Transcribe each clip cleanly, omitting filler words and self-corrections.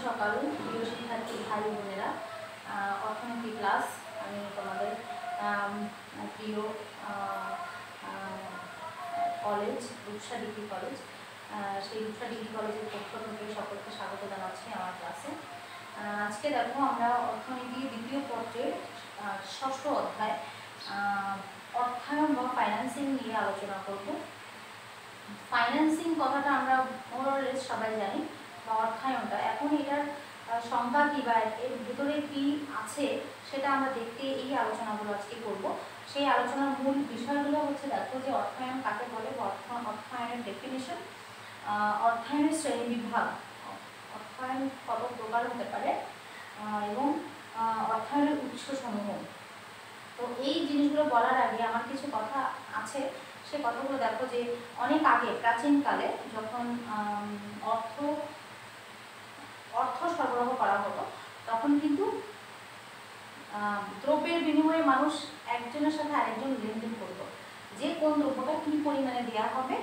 সকাল প্রিয় শিক্ষার্থী ভাই বোনেরা। অর্থনীতি ক্লাস আমি তোমাদের প্রিয় কলেজ রূপসা ডিগ্রি কলেজ, সেই রূপসা ডিগ্রি কলেজের পক্ষ থেকে সকলকে স্বাগত জানাচ্ছি আমার ক্লাসে। আজকে দেখো আমরা অর্থনীতি দ্বিতীয় পত্রের ষষ্ঠ অধ্যায় অর্থায়ন বা ফাইন্যান্সিং নিয়ে আলোচনা করব। ফাইন্যান্সিং কথাটা আমরা মোরলেস সবাই জানি, বা অর্থায়নটা এখন এটার সংজ্ঞা কী বা এর ভেতরে কী আছে সেটা আমরা দেখতে এই আলোচনাগুলো আজকে করব। সেই আলোচনার মূল বিষয়গুলো হচ্ছে দেখো যে অর্থায়ন কাকে বলে, অর্থায়নের ডেফিনিশন, অর্থায়নের শ্রেণীবিভাগ, অর্থায়ন কত প্রকার হতে পারে এবং অর্থায়নের উৎসসমূহ। তো এই জিনিসগুলো বলার আগে আমার কিছু কথা আছে, সে কথাগুলো দেখো যে অনেক আগে প্রাচীনকালে যখন অর্থ সরবরাহ করা হতো তখন কিন্তু দ্রব্যের বিনিময়ে মানুষ একজনের সাথে আরেকজন লেনদেন করত, যে কোন দ্রব্যটা কী পরিমাণে দেওয়া হবে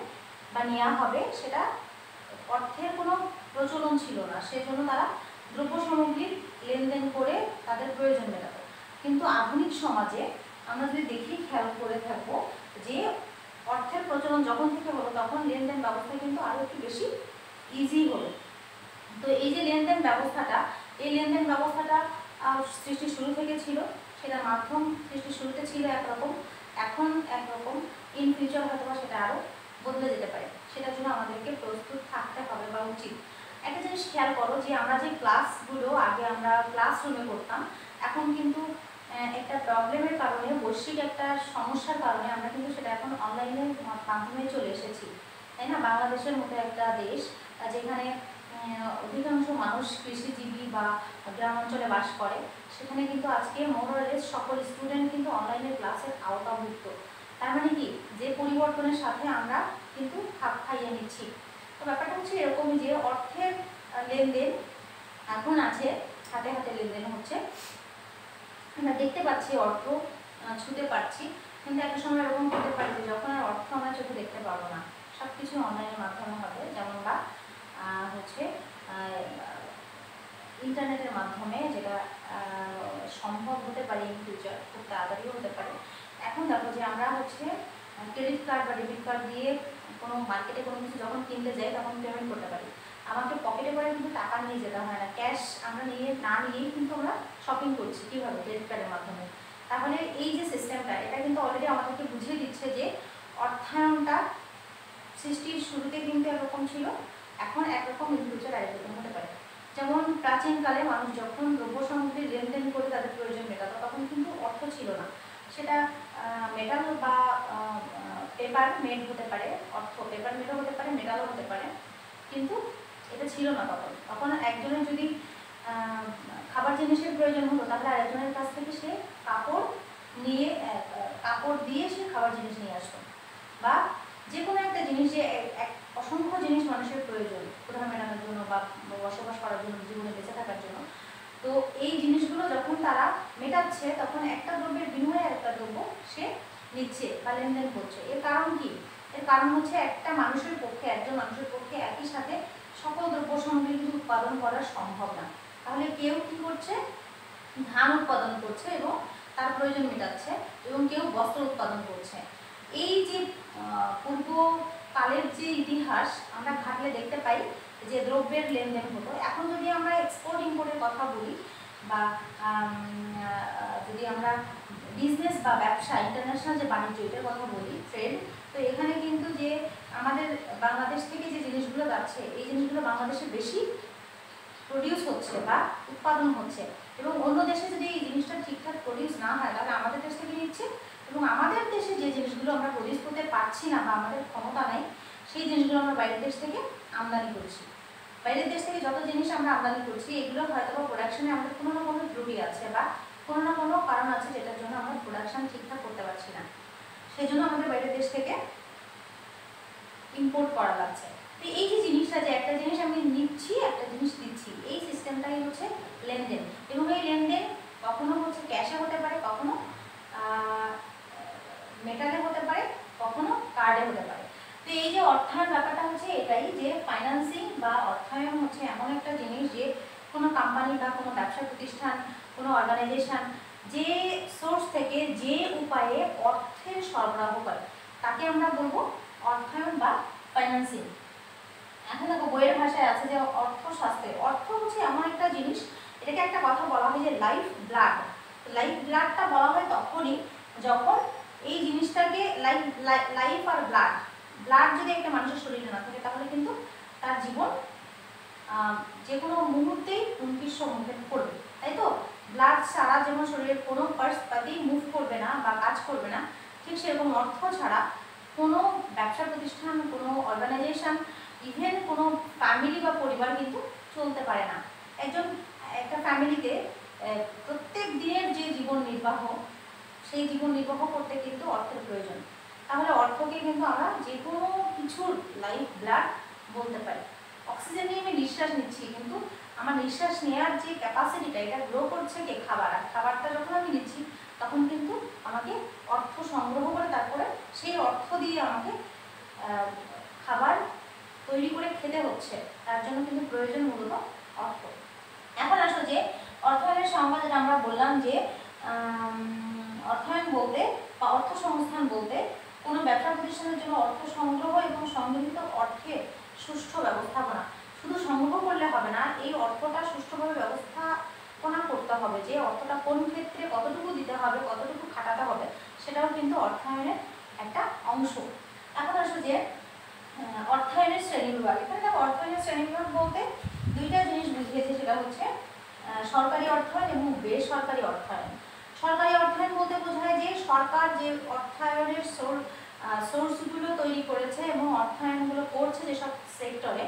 বা নেওয়া হবে সেটা অর্থের কোনো প্রচলন ছিল না, সেজন্য তারা দ্রব্য সামগ্রীর লেনদেন করে তাদের প্রয়োজন মেটাত। কিন্তু আধুনিক সমাজে আমরা যদি দেখি, খেয়াল করে থাকবো যে অর্থের প্রচলন যখন থেকে হলো তখন লেনদেন ব্যবস্থা কিন্তু আরও একটু বেশি ইজি হলো। তো এই যে লেনদেন ব্যবস্থাটা, এই লেনদেন ব্যবস্থাটা সৃষ্টির শুরু থেকে ছিল, সেটার মাধ্যম সৃষ্টির শুরুতে ছিল একরকম, এখন একরকম, ইন ফিউচার হয়তো বা সেটা আরও বদলে যেতে পারে। সেটার জন্য আমাদেরকে প্রস্তুত থাকতে হবে বা উচিত। একটা জিনিস খেয়াল করো যে আমরা যে ক্লাসগুলো আগে আমরা ক্লাসরুমে করতাম, এখন কিন্তু একটা প্রবলেমের কারণে, বৈশ্বিক একটা সমস্যার কারণে আমরা কিন্তু সেটা এখন অনলাইনের মাধ্যমে চলে এসেছি, তাই না? বাংলাদেশের মতো একটা দেশ যেখানে অধিকাংশ মানুষ কৃষিজীবী বা গ্রাম অঞ্চলে বাস করে, সেখানে কিন্তু আজকে মোরলেস সকল স্টুডেন্ট কিন্তু অনলাইনের ক্লাসের আওতাভুক্ত। তার মানে কি, যে পরিবর্তনের সাথে আমরা কিন্তু খাপ খাইয়ে নিচ্ছি। তো ব্যাপারটা হচ্ছে এরকমই যে অর্থের লেনদেন এখন আছে, হাতে হাতে লেনদেন হচ্ছে, আমরা দেখতে পাচ্ছি অর্থ, ছুঁতে পারছি, কিন্তু একটা সময় এরকম হতে পারে যে যখন আর অর্থ আমরা চোখে দেখতে পারবো না, সব কিছু অনলাইনের মাধ্যমে হবে, যেমন বা হচ্ছে ইন্টারনেটের মাধ্যমে, যেটা সম্ভব হতে পারে ইন ফিউচার, খুব তাড়াতাড়িও হতে পারে। এখন দেখো যে আমরা হচ্ছে ক্রেডিট কার্ড বা ডেবিট কার্ড দিয়ে কোনো মার্কেটে কোনো কিছু যখন কিনতে যাই তখন পেমেন্ট করতে পারি। আমাকে পকেটে করে কিন্তু টাকা নিয়ে যেতে হয় না, ক্যাশ আমরা না নিয়েই কিন্তু আমরা শপিং করছি। কীভাবে? ক্রেডিট কার্ডের মাধ্যমে। তাহলে এই যে সিস্টেমটা, এটা কিন্তু অলরেডি আমাদেরকে বুঝিয়ে দিচ্ছে যে অর্থায়নটা সৃষ্টির শুরুতে কিন্তু একরকম ছিল, এখন একরকম, ইন ফিউচার আরেকরকম হতে পারে। যেমন প্রাচীনকালে মানুষ যখন দ্রব্য সামগ্রীর লেনদেন করে তাদের প্রয়োজন মেটাতো, তখন কিন্তু অর্থ ছিল না, সেটা মেটাল বা পেপার মেড হতে পারে, অর্থ পেপার মেডও হতে পারে, মেটালও হতে পারে, কিন্তু এটা ছিল না তখন। তখন একজনের যদি খাবার জিনিসের প্রয়োজন হতো, তাহলে আরেকজনের কাছ থেকে সে কাপড় দিয়ে সে খাবার জিনিস নিয়ে আসতো, বা যে কোনো একটা জিনিস, যে অসংখ্য জিনিস মানুষের প্রয়োজন ক্ষুধা মেটানোর জন্য বা বসবাস করার জন্য, জীবনে বেঁচে থাকার জন্য। তো এই জিনিসগুলো যখন তারা মেটাচ্ছে, তখন একটা দ্রব্যের বিনিময়ে একটা দ্রব্য সে নিচ্ছে বা লেনদেন করছে। এর কারণ কি? এর কারণ হচ্ছে একজন মানুষের পক্ষে একই সাথে সকল দ্রব্য সামগ্রী কিন্তু উৎপাদন করা সম্ভব না। তাহলে কেউ কি করছে? ধান উৎপাদন করছে এবং তার প্রয়োজন মেটাচ্ছে, এবং কেউ বস্ত্র উৎপাদন করছে। এই যে পূর্বকালের যে ইতিহাস আমরা ঘাটলে দেখতে পাই যে দ্রব্যের লেনদেন হতো। এখন যদি আমরা এক্সপোর্ট ইম্পোর্টের কথা বলি, বা যদি আমরা বিজনেস বা ব্যবসা, ইন্টারন্যাশনাল যে বাণিজ্য, এটার কথা বলি, ট্রেড, তো এখানে কিন্তু যে আমাদের বাংলাদেশ থেকে যে জিনিসগুলো যাচ্ছে, এই জিনিসগুলো বাংলাদেশে বেশি প্রডিউস হচ্ছে বা উৎপাদন হচ্ছে, এবং অন্য দেশে যদি এই জিনিসটা ঠিকঠাক প্রডিউস না হয়, তাহলে আমাদের দেশ থেকে নিচ্ছে, এবং আমাদের দেশে যে জিনিসগুলো আমরা প্রডিউস করতে পারছি না বা আমাদের ক্ষমতা নেই, সেই জিনিসগুলো আমরা বাইরের দেশ থেকে আমদানি করছি। বাইরের দেশ থেকে যত জিনিস আমরা আমদানি করছি, এগুলো হয়তো বা প্রোডাকশনে আমাদের কোনো না কোনো ত্রুটি আছে বা কোনো না কোনো কারণ আছে, যেটার জন্য আমরা প্রোডাকশন ঠিকঠাক করতে পারছি না, সেই জন্য আমাদের বাইরের দেশ থেকে ইম্পোর্ট করা লাগছে। তো এই যে জিনিসটা, যে একটা জিনিস আমি নিচ্ছি, একটা জিনিস দিচ্ছি, এই সিস্টেমটাই হচ্ছে লেনদেন। এবং এই লেনদেন কখনো হচ্ছে ক্যাশে হতে পারে, কখনো মেটালে হতে পারে, কখনো কার্ডে হতে পারে। তো এই যে অর্থায়ন ব্যাপারটা হচ্ছে এটাই, যে ফাইন্যান্সিং বা অর্থায়ন হচ্ছে এমন একটা জিনিস যে কোনো কোম্পানি বা কোনো ব্যবসা প্রতিষ্ঠান, কোনো অর্গানাইজেশন যে সোর্স থেকে যে উপায়ে অর্থের সরবরাহ করে তাকে আমরা বলবো অর্থায়ন বা ফাইন্যান্সিং। এখন দেখো বইয়ের ভাষায় আছে যে অর্থশাস্ত্রে, অর্থ হচ্ছে এমন একটা জিনিস, এটাকে একটা কথা বলা হয় যে লাইফ ব্লাড। লাইফ ব্লাডটা বলা হয় তখনই যখন এই জিনিসটাকে লাইফ আর ব্লাড, ব্লাড যদি একটা মানুষের শরীরে না থাকে তাহলে কিন্তু তার জীবন যে কোনো মুহূর্তেই হুমকির সম্মুখীন পড়বে, তাই তো? ব্লাড ছাড়া যেমন শরীরের কোনো পার্টস পাতেই মুভ করবে না বা কাজ করবে না, ঠিক সেরকম অর্থ ছাড়া কোনো ব্যবসা প্রতিষ্ঠান, কোনো অর্গানাইজেশন, ইভেন কোনো ফ্যামিলি বা পরিবার কিন্তু চলতে পারে না। একটা ফ্যামিলিতে প্রত্যেক দিনের যে জীবন নির্বাহ, সেই জীবন নির্বাহ করতে কিন্তু অর্থের প্রয়োজন। তাহলে অর্থকে কিন্তু আমরা যে কোনো কিছুর লাইফ ব্লাড বলতে পারি। অক্সিজেন নিয়ে আমি নিঃশ্বাস নিচ্ছি, কিন্তু আমার নিঃশ্বাস নেওয়ার যে ক্যাপাসিটিটা, এটা গ্রো করছে কে? খাবার। আর খাবারটা যখন আমি নিচ্ছি তখন কিন্তু আমাকে অর্থ সংগ্রহ করে তারপরে সেই অর্থ দিয়ে আমাকে খাবার তৈরি করে খেতে হচ্ছে, তার জন্য কিন্তু প্রয়োজন মূলত অর্থ। এখন আসো যে অর্থায়নের সংজ্ঞা যেটা আমরা বললাম যে অর্থায়ন বলতে বা অর্থ সংস্থান বলতে কোনো ব্যবসা প্রতিষ্ঠানের জন্য অর্থ সংগ্রহ এবং সংগৃহীত অর্থের সুষ্ঠু ব্যবস্থাপনা। শুধু সংগ্রহ করলে হবে না, এই অর্থটা সুষ্ঠুভাবে ব্যবস্থাপনা করতে হবে। যে অর্থটা কোন ক্ষেত্রে কতটুকু দিতে হবে, কতটুকু খাটাতে হবে, সেটাও কিন্তু অর্থায়নের একটা অংশ। এখন আসো যে অর্থায়নের শ্রেণীবিভাগ। এখানে দেখো অর্থায়নের শ্রেণীবিভাগ বলতে দুইটা জিনিস বুঝিয়েছে, সেটা হচ্ছে সরকারি অর্থায়ন এবং বেসরকারি অর্থায়ন। সরকারি অর্থায়ন বলতে বোঝায় যে সরকার যে অর্থায়নের সোর্সগুলো তৈরি করেছে এবং অর্থায়নগুলো করছে যেসব সেক্টরে,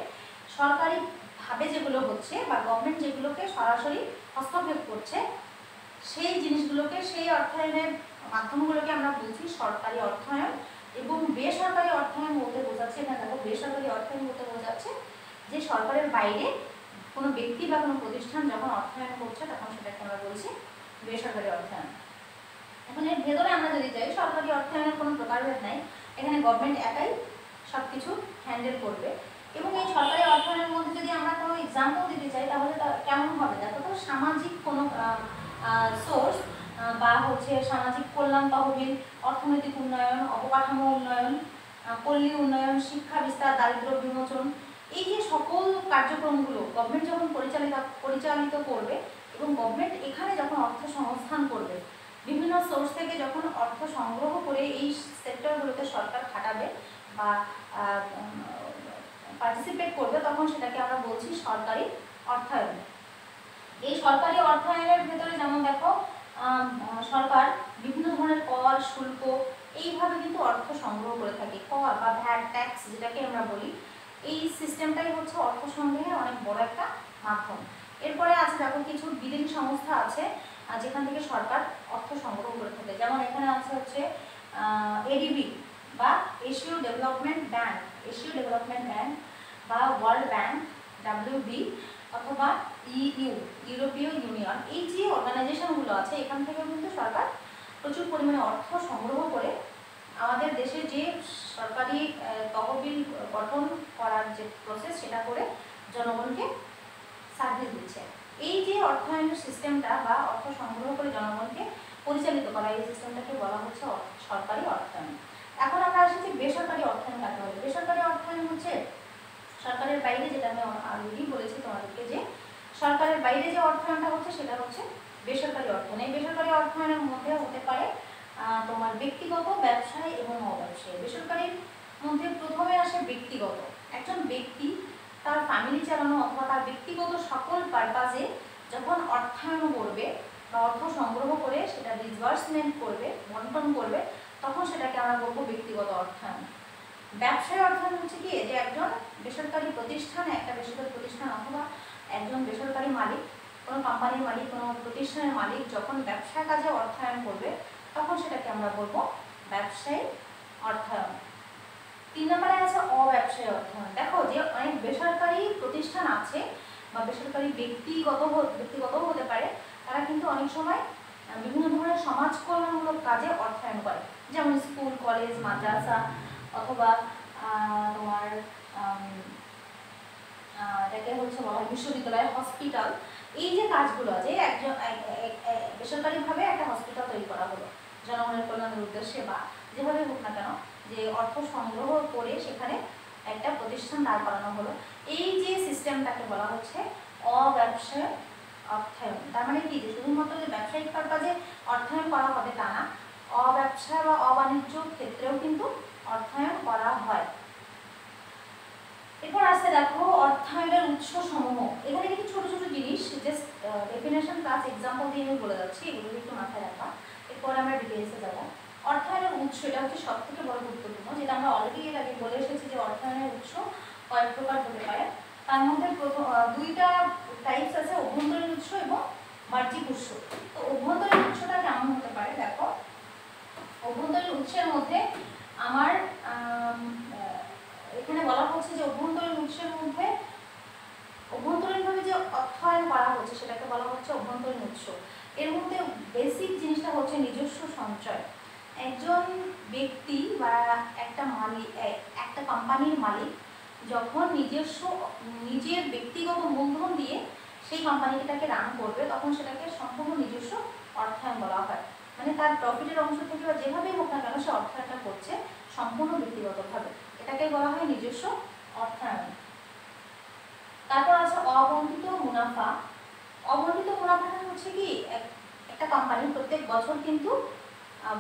সরকারিভাবে যেগুলো হচ্ছে বা গভর্নমেন্ট যেগুলোকে সরাসরি হস্তক্ষেপ করছে, সেই জিনিসগুলোকে, সেই অর্থায়নের মাধ্যমগুলোকে আমরা বলছি সরকারি অর্থায়ন। এবং বেসরকারি অর্থায়ন বলতে বোঝাচ্ছে, এখানে দেখো বেসরকারি অর্থায়ন বলতে বোঝাচ্ছে যে সরকারের বাইরে কোনো ব্যক্তি বা কোনো প্রতিষ্ঠান যখন অর্থায়ন করছে তখন সেটাকে আমরা বলছি বেসরকারি অর্থায়ন। এখন এর ভেতরে আমরা যদি যাই, সরকারি অর্থায়নের কোনো প্রকারভেদ নাই, এখানে গভর্নমেন্ট একাই সব কিছু হ্যান্ডেল করবে। এবং এই সরকারি অর্থায়নের মধ্যে যদি আমরা কোনো এক্সাম্পল দিতে চাই তাহলে তা কেমন হবে? দেখো তো, সামাজিক কোনো সোর্স বা হচ্ছে সামাজিক কল্যাণ তহবিল, অর্থনৈতিক উন্নয়ন, অবকাঠামো উন্নয়ন, পল্লী উন্নয়ন, শিক্ষা বিস্তার, দারিদ্র্য বিমোচন, এই যে সকল কার্যক্রমগুলো গভর্নমেন্ট যখন পরিচালিত করবে এবং গভর্নমেন্ট এখানে যখন অর্থ সংস্থান করবে, বিভিন্ন সোর্স থেকে যখন অর্থ সংগ্রহ করে এই সেক্টরগুলোতে সরকার খাটাবে বা পার্টিসিপেট করবে, তখন সেটাকে আমরা বলছি সরকারি অর্থায়ন। এই সরকারি অর্থায়নের ভেতরে যেমন দেখো সরকার বিভিন্ন ধরনের কর, শুল্ক, এইভাবে কিন্তু অর্থ সংগ্রহ করে থাকে। কর বা ভ্যাট, ট্যাক্স যেটাকে আমরা বলি, এই সিস্টেমটাই হচ্ছে অর্থ সংগ্রহের অনেক বড় একটা মাধ্যম। এরপরে আছে দেখো কিছু বিদেশি সংস্থা আছে যেখান থেকে সরকার অর্থ সংগ্রহ করে থাকে। যেমন এখানে আছে হচ্ছে এডিবি বা এশীয় ডেভেলপমেন্ট ব্যাংক, বা ওয়ার্ল্ড ব্যাংক, WB, অথবা ইউরোপীয় ইউনিয়ন। এই যে অর্গানাইজেশনগুলো আছে এখান থেকেও কিন্তু সরকার প্রচুর পরিমাণে অর্থ সংগ্রহ করে আমাদের দেশে যে সরকারি তহবিল গঠন করার যে প্রসেস, সেটা করে জনগণকে সার্ভিস দিচ্ছে। এই যে অর্থায়নের সিস্টেমটা বা অর্থ সংগ্রহ করে জনগণকে পরিচালিত করা, এই সিস্টেমটাকে বলা হচ্ছে সরকারি অর্থায়ন। এখন আমরা আসি যে বেসরকারি অর্থায়ন কাকে বলে। বেসরকারি অর্থায়ন হচ্ছে সরকারের বাইরে, যেটা আমি আগেই বলেছি তোমাদেরকে, যে সরকারের বাইরে যে অর্থায়নটা হচ্ছে সেটা হচ্ছে বেসরকারি অর্থায়ন। এই বেসরকারি অর্থায়নের মধ্যে হতে পারে তোমার ব্যক্তিগত, ব্যবসায়ী এবং অব্যবসায়ী। বেসরকারির মধ্যে প্রথমে আসে ব্যক্তিগত। একজন ব্যক্তি তার ফ্যামিলি চালানো অথবা তার ব্যক্তিগত সকল পারপাজে যখন অর্থায়ন করবে বা অর্থ সংগ্রহ করে সেটা ডিসবার্সমেন্ট করবে, বন্টন করবে, তখন সেটাকে আমরা বলবো ব্যক্তিগত অর্থায়ন। ব্যবসায়ী অর্থায়ন হচ্ছে কি, যে একজন বেসরকারি প্রতিষ্ঠান, একটা বেসরকারি প্রতিষ্ঠান অথবা একজন বেসরকারি মালিক, কোনো কোম্পানির মালিক, কোনো প্রতিষ্ঠানের মালিক যখন ব্যবসা কাজে অর্থায়ন করবে তখন সেটাকে আমরা বলবো ব্যবসায়ী অর্থায়ন। 3 নম্বরে আছে অব্যবসায়ী অর্থায়ন। দেখো যে অনেক বেসরকারি প্রতিষ্ঠান আছে বা বেসরকারি ব্যক্তিগত হতে পারে, তারা কিন্তু অনেক সময় বিভিন্ন ধরনের সমাজ কল্যাণমূলক কাজে অর্থায়ন করে। যেমন স্কুল, কলেজ, মাদ্রাসা, অথবা তোমার এটাকে হচ্ছে বলা হয় বিশ্ববিদ্যালয়, হসপিটাল, এই যে কাজগুলো যে একজন বেসরকারিভাবে একটা হসপিটাল তৈরি করা হলো জনগণের কল্যাণের উদ্দেশ্যে, বা যেভাবে হোক না কেন, যে অর্থ সংগ্রহ করে সেখানে একটা প্রতিষ্ঠান দাঁড় করানো হলো, এই যে সিস্টেমটাকে বলা হচ্ছে অব্যবসায় অর্থায়ন। তার মানে কি, যে শুধুমাত্র যে ব্যবসায়িক পারপাজে অর্থায়ন করা হবে তা না, অব্যবসা বা অবাণিজ্য ক্ষেত্রেও কিন্তু অর্থায়ন করা হয়। এরপর আসতে দেখো অর্থায়নের উৎস সমূহ। এখানে কিছু ছোট ছোট জিনিস জাস্ট ডেফিনেশন প্লাস এক্সাম্পল দিয়ে আমি বলে যাচ্ছি, এগুলো একটু মাথায় রাখা, এরপর আমরা ডিটেলসে যাব। অর্থায়নের উৎস, এটা হচ্ছে সব থেকে বড় গুরুত্বপূর্ণ, যেটা আমরা অলরেডি এর আগে বলে এসেছি যে অর্থায়নের উৎস কয়েক প্রকার হতে পারে। তার মধ্যে দুইটা টাইপস আছে, অভ্যন্তরীণ উৎস এবং বাহ্যিক উৎস। তো অভ্যন্তরীণ উৎসটা কেমন হতে পারে দেখো, অভ্যন্তরীণ উৎসের মধ্যে আমার এখানে বলা হচ্ছে যে অভ্যন্তরীণ উৎসের মধ্যে অভ্যন্তরীণভাবে যে অর্থায়ন করা হচ্ছে সেটাকে বলা হচ্ছে অভ্যন্তরীণ উৎস। এর মধ্যে বেসিক জিনিসটা হচ্ছে নিজস্ব সঞ্চয়। একজন ব্যক্তি বা একটা মালিক, একটা কোম্পানির মালিক যখন নিজের ব্যক্তিগত মূলধন দিয়ে সেই কোম্পানিটাকে রান করবে, তখন সেটাকে সম্পূর্ণ নিজস্ব অর্থায়ন বলা হয়। মানে তার প্রফিটের অংশ থেকে বা যেভাবেই হোক না কেন সে অর্থায়নটা করছে সম্পূর্ণ ব্যক্তিগতভাবে, এটাকে বলা হয় নিজস্ব অর্থায়ন। তারপর আছে অবন্টিত মুনাফা। অবন্টিত মুনাফাটা হচ্ছে কি, একটা কোম্পানি প্রত্যেক বছর কিন্তু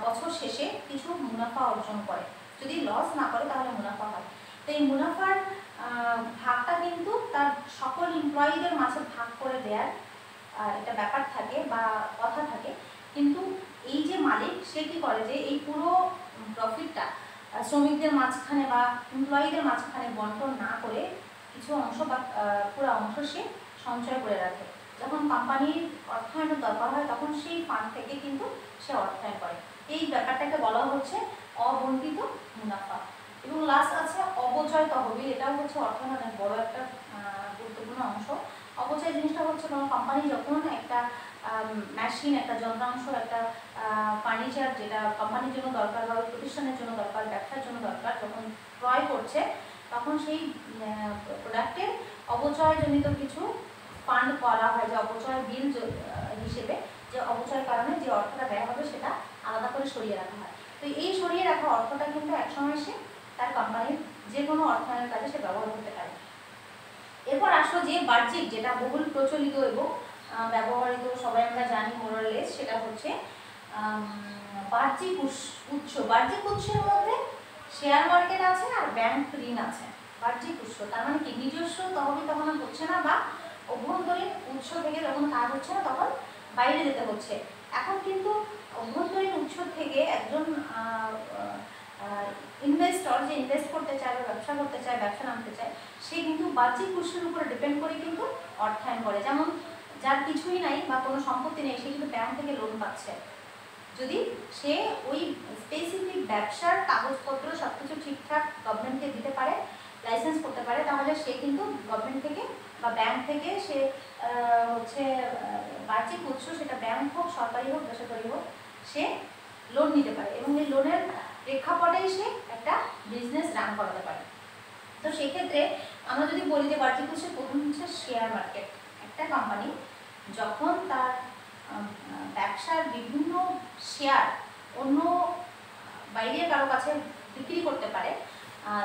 বছর শেষে কিছু মুনাফা অর্জন করে, যদি লস না করে তাহলে মুনাফা হয়। তো এই মুনাফার ভাগটা কিন্তু তার সকল এমপ্লয়িদের মাঝে ভাগ করে দেওয়ার একটা ব্যাপার থাকে বা কথা থাকে, কিন্তু এই যে মালিক সে কি করে যে এই পুরো প্রফিটটা শ্রমিকদের মাঝখানে বা এমপ্লয়িদের মাঝখানে বন্টন না করে কিছু অংশ বা পুরো অংশ সে সঞ্চয় করে রাখে। যখন কোম্পানির অর্থায়নের দরকার হয় তখন সেই ফান্ড থেকে কিন্তু সে অর্থায়ন করে। এই ব্যাপারটাকে বলা হচ্ছে অবন্টিত মুনাফা। এবং লাস্ট আছে অপচয় তহবিল। এটাও হচ্ছে অর্থায়নের বড় একটা গুরুত্বপূর্ণ অংশ। অপচয় জিনিসটা হচ্ছে কোনো কোম্পানি যখন একটা মেশিন, একটা যন্ত্রাংশ, একটা ফার্নিচার যেটা কোম্পানির জন্য দরকার বা প্রতিষ্ঠানের জন্য দরকার, ব্যবসার জন্য দরকার, যখন ক্রয় করছে তখন সেই প্রোডাক্টের অপচয়জনিত কিছু ফান্ড করা হয়, যে অপচয় বিল হিসেবে যে অপচয়ের কারণে যে অর্থটা ব্যয় হবে সেটা আলাদা করে সরিয়ে রাখা হয়। তো এই সরিয়ে রাখা অর্থটা কিন্তু একসময় সে তার কোম্পানির যে কোনো অর্থায়নের কাজে সে ব্যবহার করতে পারে। এরপর আসো যে বাহ্যিক, যেটা বহুল প্রচলিত এবং ব্যবহৃত, সবাই আমরা জানি মোরালেস, সেটা হচ্ছে বাহ্যিক উৎস। বাহ্যিক উৎসের মধ্যে শেয়ার মার্কেট আছে আর ব্যাংক ঋণ আছে। বাহ্যিক উৎস তার মানে কি, নিজস্ব তহবিল তখন হচ্ছে না, বা অভ্যন্তরীণ উৎস থেকে যখন কাজ হচ্ছে না তখন বাইরে যেতে হচ্ছে। এখন কিন্তু অভ্যন্তরীণ উৎস থেকে একজন ইনভেস্টর যে ইনভেস্ট করতে চায় বা ব্যবসা করতে চায়, ব্যবসা নামতে চায়, সে কিন্তু বাহ্যিক উৎসের উপরে ডিপেন্ড করে কিন্তু অর্থায়ন করে। যেমন যার কিছুই নাই বা কোনো সম্পত্তি নেই, সে কিন্তু ব্যাংক থেকে লোন পাচ্ছে। যদি সে ওই স্পেসিফিক ব্যবসার কাগজপত্র সব কিছু ঠিকঠাক গভর্নমেন্টকে দিতে পারে, লাইসেন্স করতে পারে, তাহলে সে কিন্তু গভর্নমেন্ট থেকে বা ব্যাংক থেকে সে হচ্ছে বাহ্যিক উৎস, সেটা ব্যাংক হোক, সরকারি হোক, বেসরকারি হোক, সে লোন নিতে পারে এবং এই লোনের প্রেক্ষাপটেই সে একটা বিজনেস রান করাতে পারে। তো সেক্ষেত্রে আমরা যদি বলি যে বাহ্যিক উৎসের প্রথম হচ্ছে শেয়ার মার্কেট। একটা কোম্পানি যখন তার ব্যবসার বিভিন্ন শেয়ার অন্য বাইরের কারো কাছে বিক্রি করতে পারে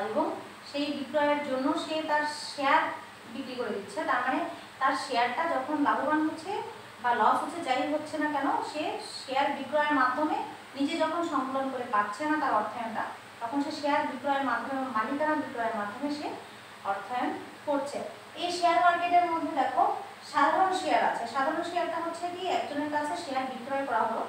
এবং সেই বিক্রয়ের জন্য সে তার শেয়ার বিক্রি করে দিচ্ছে, তার মানে তার শেয়ারটা যখন লাভবান হচ্ছে বা লস হচ্ছে, যাই হচ্ছে না কেন, সে শেয়ার বিক্রয়ের মাধ্যমে নিজে যখন সংকলন করে পাচ্ছে না তার অর্থায়নটা, তখন সে শেয়ার বিক্রয়ের মাধ্যমে, মালিকানা বিক্রয়ের মাধ্যমে সে অর্থায়ন করছে। এই শেয়ার মার্কেটের মধ্যে দেখো সাধারণ শেয়ার আছে। সাধারণ শেয়ারটা হচ্ছে কি, একজনের কাছে শেয়ার বিক্রয় করা হলো।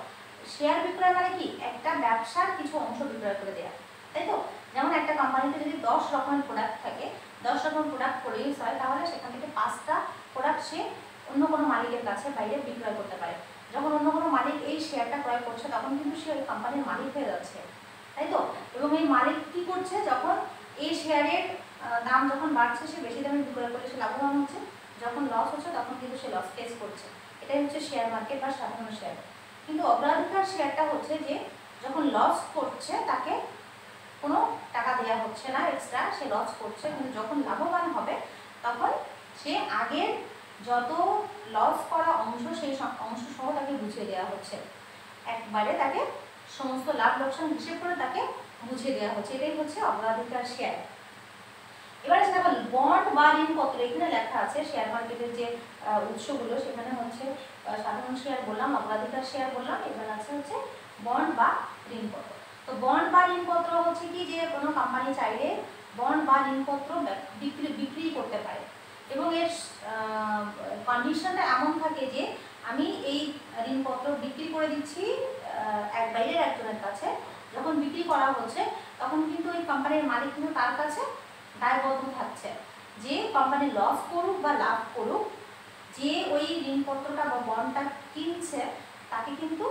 শেয়ার বিক্রয় মানে কি, একটা ব্যবসার কিছু অংশ বিক্রয় করে দেওয়া, তাই তো? যেমন একটা কোম্পানিতে যদি 10 রকমের প্রোডাক্ট থাকে, 10 রকম প্রোডাক্ট প্রডিউস হয়, তাহলে সেখান থেকে 5টা প্রোডাক্ট সে অন্য কোনো মালিকের কাছে বাইরে বিক্রয় করতে পারে। যখন অন্য কোনো মালিক এই শেয়ারটা ক্রয় করছে তখন কিন্তু সে ওই কোম্পানির মালিক হয়ে যাচ্ছে, তাই তো? এবং এই মালিক কি করছে, যখন এই শেয়ারের দাম যখন বাড়ছে সে বেশি দামে বিক্রয় করলে সে লাভবান হচ্ছে, যখন লস হচ্ছে তখন কিন্তু সে লস ফেস করছে। এটাই হচ্ছে শেয়ার মার্কেট বা সাধারণ শেয়ার। কিন্তু অগ্রাধিকার শেয়ারটা হচ্ছে যে যখন লস করছে তাকে কোনো টাকা দেওয়া হচ্ছে না এক্সট্রা, সে লস করছে, কিন্তু যখন লাভবান হবে তখন সে আগের যত লস করা অংশ সেই অংশ সহ তাকে বুঝিয়ে দেওয়া হচ্ছে, একবারে তাকে সমস্ত লাভ লোকসান হিসেব করে তাকে বুঝিয়ে দেওয়া হচ্ছে। এটাই হচ্ছে অগ্রাধিকার শেয়ার। এবারে দেখো বন্ড বা ঋণপত্র, এখানে লেখা আছে শেয়ার মার্কেটের যে উৎসগুলো, সেখানে হচ্ছে সাধারণ শেয়ার বললাম, অগ্রাধিকার শেয়ার বললাম, এবার আছে হচ্ছে বন্ড বা ঋণপত্র। তো বন্ড বা ঋণপত্র হচ্ছে কি, যে কোনো কোম্পানি চাইলে বন্ড বা ঋণপত্র বিক্রি করতে পারে, এবং এর কন্ডিশনটা এমন থাকে যে আমি এই ঋণপত্র বিক্রি করে দিচ্ছি বাইরের একজনের কাছে। যখন বিক্রি করা হচ্ছে তখন কিন্তু ওই কোম্পানির মালিক কিন্তু তার কাছে দায়বদ্ধ থাকছে যে কোম্পানি লস করুক বা লাভ করুক, যে ওই ঋণপত্রটা বা বন্ডটা কিনছে তাকে কিন্তু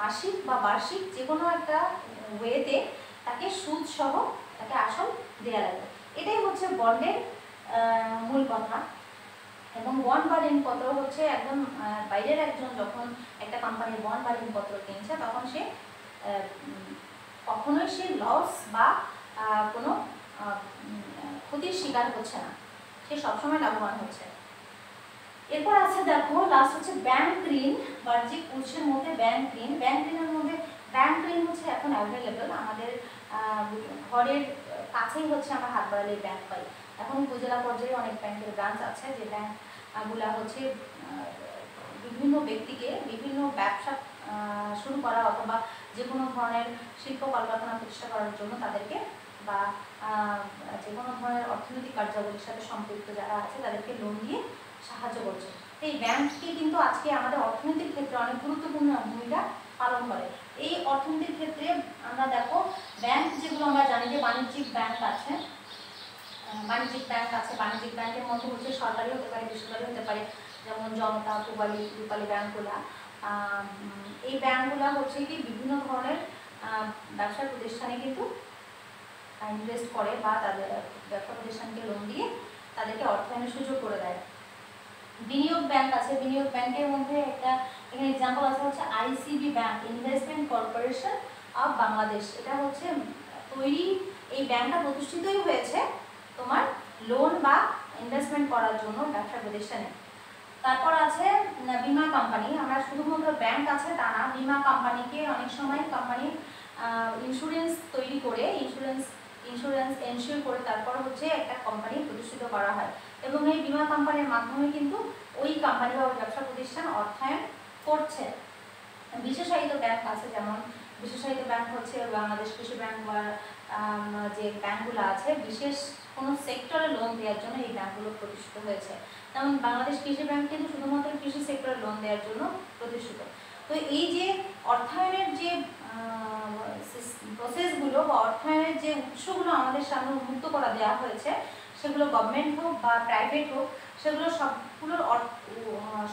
মাসিক বা বার্ষিক যে কোনো একটা ওয়েতে তাকে সুদ সহ তাকে আসল দেয়া লাগে। এটাই হচ্ছে বন্ডের মূল কথা। এবং বন্ড বা ঋণপত্র হচ্ছে একদম বাইরের একজন যখন একটা কোম্পানির বন্ড বা ঋণপত্র কিনছে তখন সে কখনোই সে লস বা কোনো ক্ষতির শিকার হচ্ছে না, সে সবসময় লাভবান হচ্ছে। এরপর আছে দেখো লাস্ট হচ্ছে ব্যাংক ঋণ, বাহ্যিক উৎসের মধ্যে ব্যাংক ঋণ। ব্যাংক ঋণের মধ্যে ব্যাংক ঋণ হচ্ছে এখন অ্যাভেলেবল, আমাদের ঘরের কাছেই হচ্ছে আমরা হাত বাড়ালে ব্যাংক পাই। এখন উপজেলা পর্যায়ে অনেক ব্যাংকের ব্রাঞ্চ আছে, যে ব্যাংকগুলা হচ্ছে বিভিন্ন ব্যক্তিকে বিভিন্ন ব্যবসা শুরু করা অথবা যে কোনো ধরনের শিল্প কলকারখানা প্রতিষ্ঠা করার জন্য তাদেরকে, বা যে কোনো ধরনের অর্থনৈতিক কার্যাবলীর সাথে সম্পৃক্ত যারা আছে তাদেরকে লোন দিয়ে সাহায্য করছে। এই ব্যাংককে কিন্তু আজকে আমাদের অর্থনৈতিক ক্ষেত্রে অনেক গুরুত্বপূর্ণ ভূমিকা পালন করে। এই অর্থনৈতিক ক্ষেত্রে আমরা দেখো ব্যাংক যেগুলো আমরা জানি যে বাণিজ্যিক ব্যাংক আছে, বাণিজ্যিক ব্যাংকের মধ্যে হচ্ছে সরকারি হতে পারে, বেসরকারি হতে পারে, যেমন জনতা, পূবালী, রূপালী ব্যাংকগুলা। এই ব্যাংকগুলা হচ্ছে কি বিভিন্ন ধরনের ব্যবসা প্রতিষ্ঠানে কিন্তু ইনভেস্ট করে বা তাদের ব্যবসা প্রতিষ্ঠানকে লোন দিয়ে তাদেরকে অর্থায়নের সুযোগ করে দেয়। বিনিয়োগ ব্যাংক আছে, বিনিয়োগ ব্যাংকের মধ্যে একটা এখানে এক্সাম্পল আছে হচ্ছে ICB bank, investment corporation of Bangladesh. এটা হচ্ছে তৈরি, এই ব্যাংকটা প্রতিষ্ঠিতই হয়েছে তোমার লোন বা ইনভেস্টমেন্ট করার জন্য ব্যবসা প্রতিষ্ঠানে। তারপর আছে বীমা কোম্পানি। আমরা শুধুমাত্র ব্যাংক আছে তা না, বীমা কোম্পানিকে অনেক সময় কোম্পানি ইন্স্যুরেন্স তৈরি করে ইন্স্যুরেন্স এনশিওর করে তারপর হচ্ছে একটা কোম্পানি প্রতিষ্ঠিত করা হয়, এবং এই বীমা কোম্পানির মাধ্যমে কিন্তু ওই কোম্পানি বা ব্যবসা প্রতিষ্ঠান অর্থায়ন করছে। বিশেষায়িত ব্যাংক আছে, যেমন বিশেষায়িত ব্যাংক হচ্ছে বাংলাদেশ কৃষি ব্যাংক বা যে ব্যাংকগুলো আছে বিশেষ কোনো সেক্টরে লোন দেওয়ার জন্য এই ব্যাংকগুলো প্রতিষ্ঠিত হয়েছে। যেমন বাংলাদেশ কৃষি ব্যাংক কিন্তু শুধুমাত্র কৃষি সেক্টরে লোন দেওয়ার জন্য প্রতিষ্ঠিত। তো এই যে অর্থায়নের যে প্রসেসগুলো বা অর্থায়নের যে উৎসগুলো আমাদের সামনে উন্মুক্ত করা দেওয়া হয়েছে, সেগুলো গভর্নমেন্ট হোক বা প্রাইভেট হোক, সেগুলো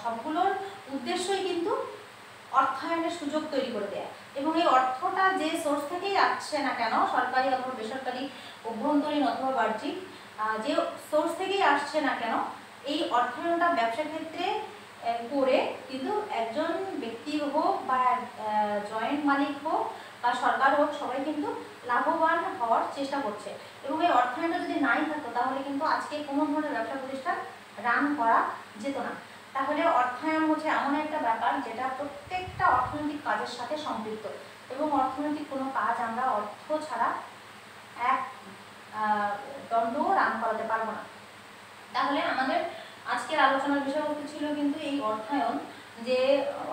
সবগুলোর উদ্দেশ্যই কিন্তু অর্থায়নের সুযোগ তৈরি করে দেয়া। এবং এই অর্থটা যে সোর্স থেকেই আসছে না কেন, সরকারি অথবা বেসরকারি, অভ্যন্তরীণ অথবা বাহ্যিক, যে সোর্স থেকেই আসছে না কেন, এই অর্থায়নটা ব্যবসা ক্ষেত্রে করে কিন্তু একজন ব্যক্তি হোক বা জয়েন্ট মালিক হোক বা সরকার হোক, সবাই কিন্তু লাভবান হওয়ার চেষ্টা করছে। এবং এই অর্থায়নটা যদি নাই থাকতো তাহলে কিন্তু আজকে কোনো ধরনের ব্যবসা প্রতিষ্ঠান রান করা যেত না। তাহলে অর্থায়ন হচ্ছে এমন একটা ব্যাপার যেটা প্রত্যেকটা অর্থনৈতিক কাজের সাথে সম্পৃক্ত, এবং অর্থনৈতিক কোনো কাজ আমরা অর্থ ছাড়া এক দণ্ডও রান করাতে পারবো না। তাহলে আমাদের আজকের আলোচনার বিষয়বস্তু ছিল কিন্তু এই অর্থায়ন, যে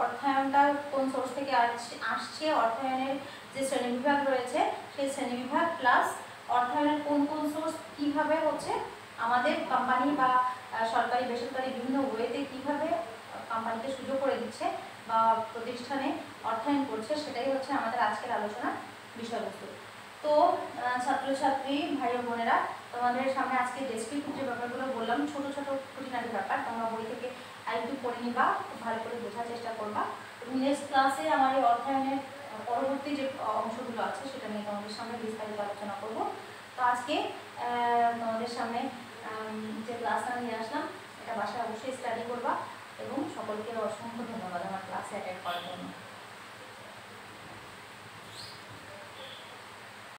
অর্থায়নটা কোন সোর্স থেকে আসছে, অর্থায়নের যে শ্রেণীবিভাগ রয়েছে সেই শ্রেণীবিভাগ প্লাস অর্থায়নের কোন কোন সোর্স কীভাবে হচ্ছে আমাদের কোম্পানি বা সরকারি বেসরকারি বিভিন্ন ওয়েতে কীভাবে কোম্পানিকে সুযোগ করে দিচ্ছে বা প্রতিষ্ঠানে অর্থায়ন করছে, সেটাই হচ্ছে আমাদের আজকের আলোচনার বিষয়বস্তু। তো ছাত্রছাত্রী ভাই ও বোনেরা, তোমাদের সামনে আজকে ডেসক্রিপটিভ যে ব্যাপারগুলো বললাম, ছোট ছোট খুঁটিনাটি ব্যাপার, তোমরা বই থেকে আরেকটু পড়ে নিবা, খুব ভালো করে বোঝার চেষ্টা করবা। এবং নেক্সট ক্লাসে আমার এই অর্থায়নের পরবর্তী যে অংশগুলো আছে সেটা নিয়ে তোমাদের সামনে বিস্তারিত আলোচনা করব। তো আজকে তোমাদের সামনে যে ক্লাসটা নিয়ে আসলাম এটা বাসায় অবশ্যই স্টাডি করবা, এবং সকলকে অসংখ্য ধন্যবাদ আমার ক্লাসে অ্যাটেন্ড করার জন্য।